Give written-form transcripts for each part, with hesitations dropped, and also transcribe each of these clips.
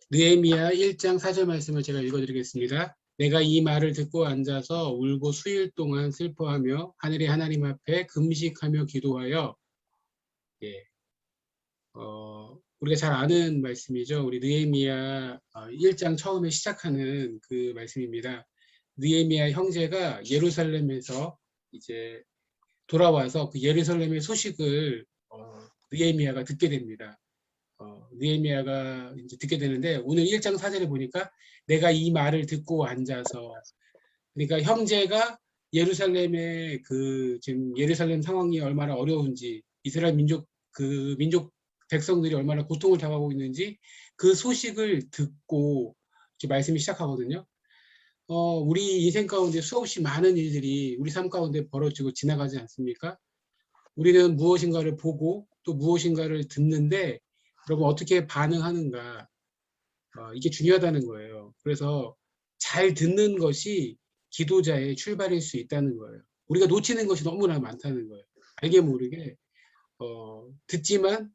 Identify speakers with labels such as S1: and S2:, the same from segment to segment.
S1: 느헤미야 1장 4절 말씀을 제가 읽어드리겠습니다. 내가 이 말을 듣고 앉아서 울고 수일 동안 슬퍼하며 하늘의 하나님 앞에 금식하며 기도하여, 예, 우리가 잘 아는 말씀이죠. 우리 느헤미야 1장 처음에 시작하는 그 말씀입니다. 느헤미야 형제가 예루살렘에서 이제 돌아와서 그 예루살렘의 소식을 느헤미야가 듣게 됩니다. 느헤미야가 이제 듣게 되는데 오늘 1장 4절에 보니까 내가 이 말을 듣고 앉아서, 그러니까 형제가 예루살렘의 그 지금 예루살렘 상황이 얼마나 어려운지, 이스라엘 민족 백성들이 얼마나 고통을 당하고 있는지 그 소식을 듣고 이렇게 말씀이 시작하거든요. 우리 인생 가운데 수없이 많은 일들이 우리 삶 가운데 벌어지고 지나가지 않습니까? 우리는 무엇인가를 보고 또 무엇인가를 듣는데 여러분 어떻게 반응하는가, 이게 중요하다는 거예요. 그래서 잘 듣는 것이 기도자의 출발일 수 있다는 거예요. 우리가 놓치는 것이 너무나 많다는 거예요. 알게 모르게 듣지만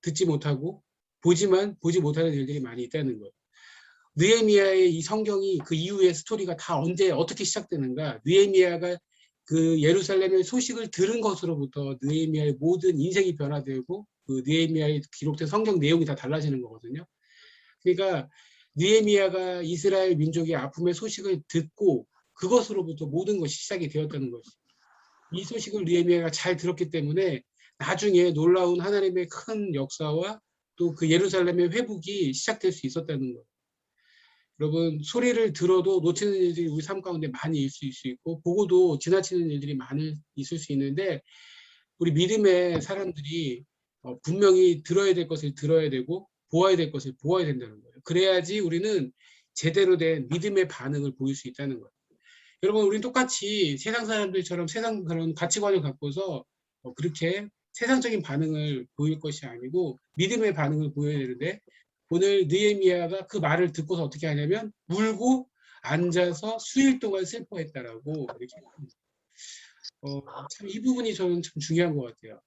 S1: 듣지 못하고 보지만 보지 못하는 일들이 많이 있다는 거예요. 느헤미야의 이 성경이 그 이후의 스토리가 다 언제 어떻게 시작되는가, 느헤미야가 그 예루살렘의 소식을 들은 것으로부터 느헤미야의 모든 인생이 변화되고 그 느헤미야에 기록된 성경 내용이 다 달라지는 거거든요. 그러니까 느헤미야가 이스라엘 민족의 아픔의 소식을 듣고 그것으로부터 모든 것이 시작이 되었다는 것이, 이 소식을 느헤미야가 잘 들었기 때문에 나중에 놀라운 하나님의 큰 역사와 또 그 예루살렘의 회복이 시작될 수 있었다는 거예요. 여러분 소리를 들어도 놓치는 일들이 우리 삶 가운데 많이 있을 수 있고 보고도 지나치는 일들이 많이 있을 수 있는데 우리 믿음의 사람들이 분명히 들어야 될 것을 들어야 되고 보아야 될 것을 보아야 된다는 거예요. 그래야지 우리는 제대로 된 믿음의 반응을 보일 수 있다는 거예요. 여러분 우리는 똑같이 세상 사람들처럼 세상 그런 가치관을 갖고서 그렇게 세상적인 반응을 보일 것이 아니고 믿음의 반응을 보여야 되는데 오늘 느헤미야가 그 말을 듣고서 어떻게 하냐면 울고 앉아서 수일 동안 슬퍼했다라고 이렇게 참 이 부분이 저는 참 중요한 것 같아요.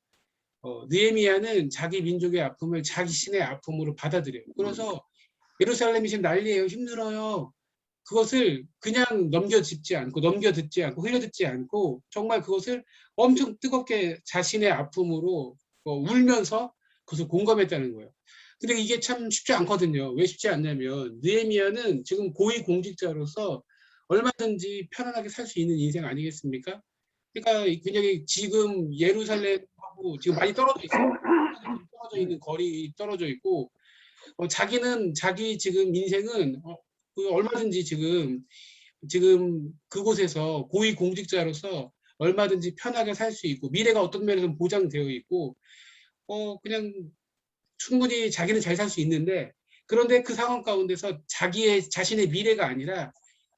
S1: 느헤미야는 자기 민족의 아픔을 자기 신의 아픔으로 받아들여요. 그래서 예루살렘이 지금 난리예요. 힘들어요. 그것을 그냥 넘겨짚지 않고 넘겨듣지 않고 흘려듣지 않고 정말 그것을 엄청 뜨겁게 자신의 아픔으로 울면서 그것을 공감했다는 거예요. 근데 이게 참 쉽지 않거든요. 왜 쉽지 않냐면 느헤미야는 지금 고위공직자로서 얼마든지 편안하게 살 수 있는 인생 아니겠습니까? 그러니까 그냥 지금 예루살렘하고 지금 많이 떨어져 있어요. 떨어져 있는 거리 떨어져 있고 자기는 자기 지금 인생은 얼마든지 지금 그곳에서 고위공직자로서 얼마든지 편하게 살 수 있고 미래가 어떤 면에서는 보장되어 있고 그냥 충분히 자기는 잘 살 수 있는데 그런데 그 상황 가운데서 자신의 미래가 아니라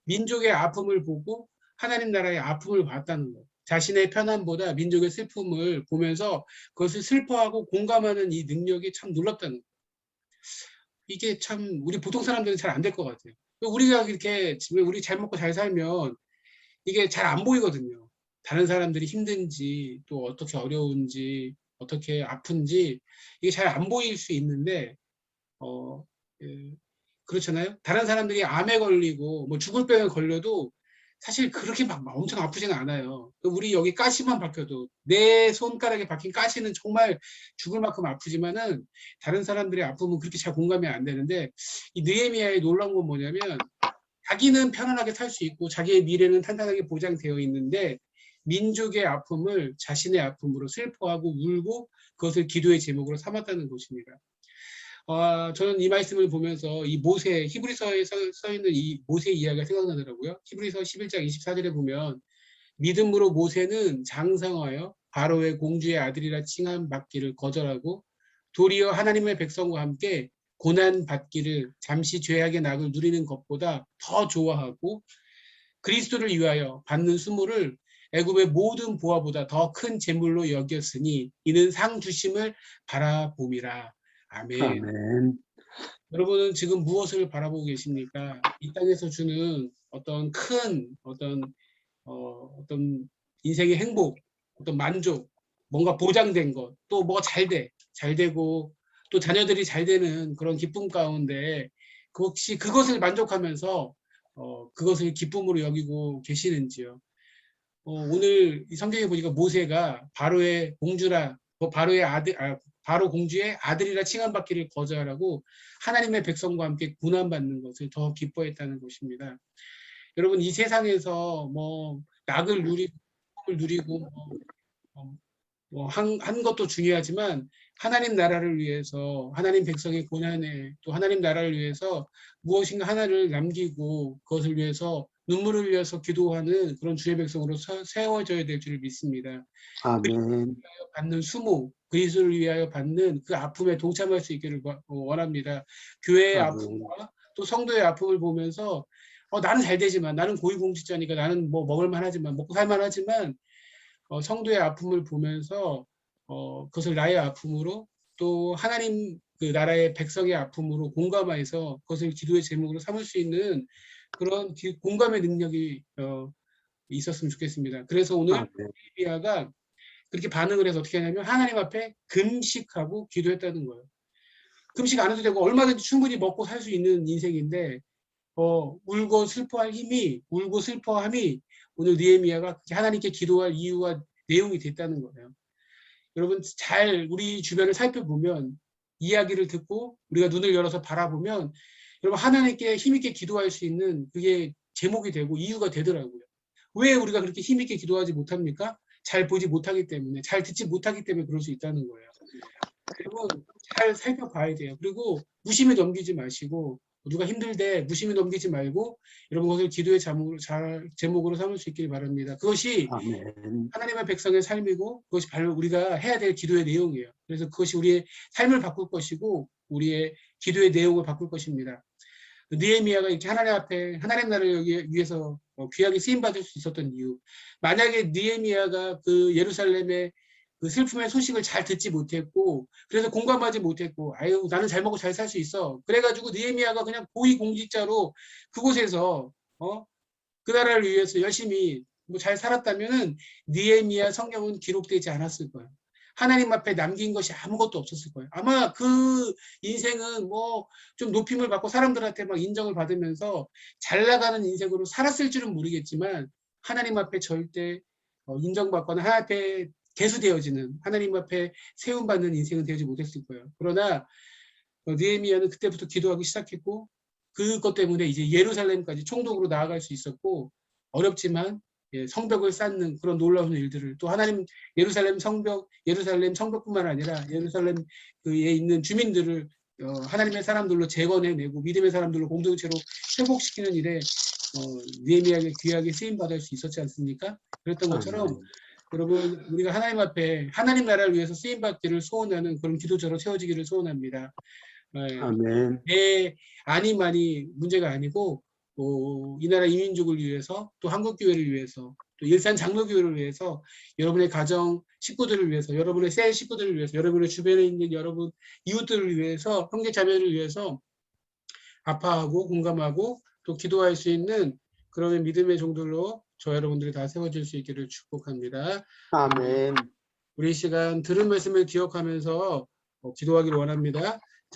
S1: 민족의 아픔을 보고 하나님 나라의 아픔을 봤다는 거예요. 자신의 편안보다 민족의 슬픔을 보면서 그것을 슬퍼하고 공감하는 이 능력이 참 놀랍다는 거예요. 이게 참 우리 보통 사람들은 잘 안 될 것 같아요. 우리가 이렇게 우리 잘 먹고 잘 살면 이게 잘 안 보이거든요. 다른 사람들이 힘든지 또 어떻게 어려운지 어떻게 아픈지 이게 잘 안 보일 수 있는데 어, 예, 그렇잖아요. 다른 사람들이 암에 걸리고 뭐 죽을 병에 걸려도 사실 그렇게 막 엄청 아프지는 않아요. 우리 여기 가시만 박혀도 내 손가락에 박힌 가시는 정말 죽을 만큼 아프지만은 다른 사람들의 아픔은 그렇게 잘 공감이 안 되는데 이 느헤미야의 놀라운 건 뭐냐면 자기는 편안하게 살 수 있고 자기의 미래는 탄탄하게 보장되어 있는데 민족의 아픔을 자신의 아픔으로 슬퍼하고 울고 그것을 기도의 제목으로 삼았다는 것입니다. 저는 이 말씀을 보면서 이 모세, 히브리서에 써 있는 이 모세 이야기가 생각나더라고요. 히브리서 11장 24절에 보면 믿음으로 모세는 장성하여 바로의 공주의 아들이라 칭함 받기를 거절하고 도리어 하나님의 백성과 함께 고난 받기를 잠시 죄악의 낙을 누리는 것보다 더 좋아하고 그리스도를 위하여 받는 수모를 애굽의 모든 보화보다 더 큰 재물로 여겼으니 이는 상 주심을 바라봄이라. 아멘.
S2: 아멘.
S1: 여러분은 지금 무엇을 바라보고 계십니까? 이 땅에서 주는 어떤 큰 어떤 인생의 행복, 어떤 만족, 뭔가 보장된 것, 또 뭐가 잘 되고 또 자녀들이 잘 되는 그런 기쁨 가운데 혹시 그것을 만족하면서 그것을 기쁨으로 여기고 계시는지요? 오늘 이 성경에 보니까 모세가 바로의 공주라, 바로의 바로 공주의 아들이라 칭함받기를 거절하고 하나님의 백성과 함께 고난받는 것을 더 기뻐했다는 것입니다. 여러분, 이 세상에서 뭐 낙을 누리고 을 누리고 한 것도 중요하지만 하나님 나라를 위해서, 하나님 백성의 고난에, 또 하나님 나라를 위해서 무엇인가 하나를 남기고 그것을 위해서 눈물을 흘려서 기도하는 그런 주의 백성으로 세워져야 될 줄을 믿습니다.
S2: 아멘.
S1: 받는 수모, 그리스도를 위하여 받는 그 아픔에 동참할 수 있기를 원합니다. 교회의 아픔과 또 성도의 아픔을 보면서 나는 잘 되지만, 나는 고위공직자니까 나는 뭐 먹을만 하지만, 먹고 살만 하지만 성도의 아픔을 보면서 그것을 나의 아픔으로, 또 하나님 그 나라의 백성의 아픔으로 공감해서 그것을 기도의 제목으로 삼을 수 있는 그런 공감의 능력이 있었으면 좋겠습니다. 그래서 오늘 예레미야가 그렇게 반응을 해서 어떻게 하냐면 하나님 앞에 금식하고 기도했다는 거예요. 금식 안 해도 되고 얼마든지 충분히 먹고 살 수 있는 인생인데 울고 슬퍼함이 오늘 느헤미야가 하나님께 기도할 이유와 내용이 됐다는 거예요. 여러분, 잘 우리 주변을 살펴보면, 이야기를 듣고 우리가 눈을 열어서 바라보면 여러분, 하나님께 힘있게 기도할 수 있는 그게 제목이 되고 이유가 되더라고요. 왜 우리가 그렇게 힘있게 기도하지 못합니까? 잘 보지 못하기 때문에, 잘 듣지 못하기 때문에 그럴 수 있다는 거예요. 여러분, 잘 살펴봐야 돼요. 그리고 무심히 넘기지 마시고, 누가 힘들대 무심히 넘기지 말고 여러분 그것을 기도의 제목으로 삼을 수 있길 바랍니다. 그것이 하나님의 백성의 삶이고 그것이 바로 우리가 해야 될 기도의 내용이에요. 그래서 그것이 우리의 삶을 바꿀 것이고 우리의 기도의 내용을 바꿀 것입니다. 느헤미야가 이렇게 하나님 앞에 하나님 나라를 위해서 귀하게 쓰임받을 수 있었던 이유, 만약에 느헤미야가 그 예루살렘의 그 슬픔의 소식을 잘 듣지 못했고 그래서 공감하지 못했고 아유 나는 잘 먹고 잘 살 수 있어 그래가지고 느헤미야가 그냥 고위공직자로 그곳에서 그 나라를 위해서 열심히 뭐 잘 살았다면은 느헤미야 성경은 기록되지 않았을 거예요. 하나님 앞에 남긴 것이 아무것도 없었을 거예요. 아마 그 인생은 뭐 좀 높임을 받고 사람들한테 막 인정을 받으면서 잘 나가는 인생으로 살았을 줄은 모르겠지만 하나님 앞에 절대 인정받거나 하나님 앞에 개수되어지는, 하나님 앞에 세움받는 인생은 되지 못했을 거예요. 그러나 느헤미야는 그때부터 기도하기 시작했고 그것 때문에 이제 예루살렘까지 총독으로 나아갈 수 있었고 어렵지만 성벽을 쌓는 그런 놀라운 일들을 또 하나님 예루살렘 성벽뿐만 아니라 예루살렘에 있는 주민들을 하나님의 사람들로 재건해내고 믿음의 사람들로 공동체로 회복시키는 일에 느헤미야에게 귀하게 쓰임받을 수 있었지 않습니까? 그랬던 것처럼 여러분 우리가 하나님 앞에 하나님 나라를 위해서 쓰임받기를 소원하는 그런 기도자로 세워지기를 소원합니다.
S2: 아멘.
S1: 내 아니만이 문제가 아니고 이 나라 이민족을 위해서 또 한국교회를 위해서 또 일산 장로교회를 위해서 여러분의 가정 식구들을 위해서 여러분의 새 식구들을 위해서 여러분의 주변에 있는 여러분 이웃들을 위해서 형제 자매를 위해서 아파하고 공감하고 또 기도할 수 있는 그런 믿음의 종들로 저 여러분들이 다 세워질 수 있기를 축복합니다.
S2: 아멘.
S1: 우리 시간 들은 말씀을 기억하면서 기도하기를 원합니다.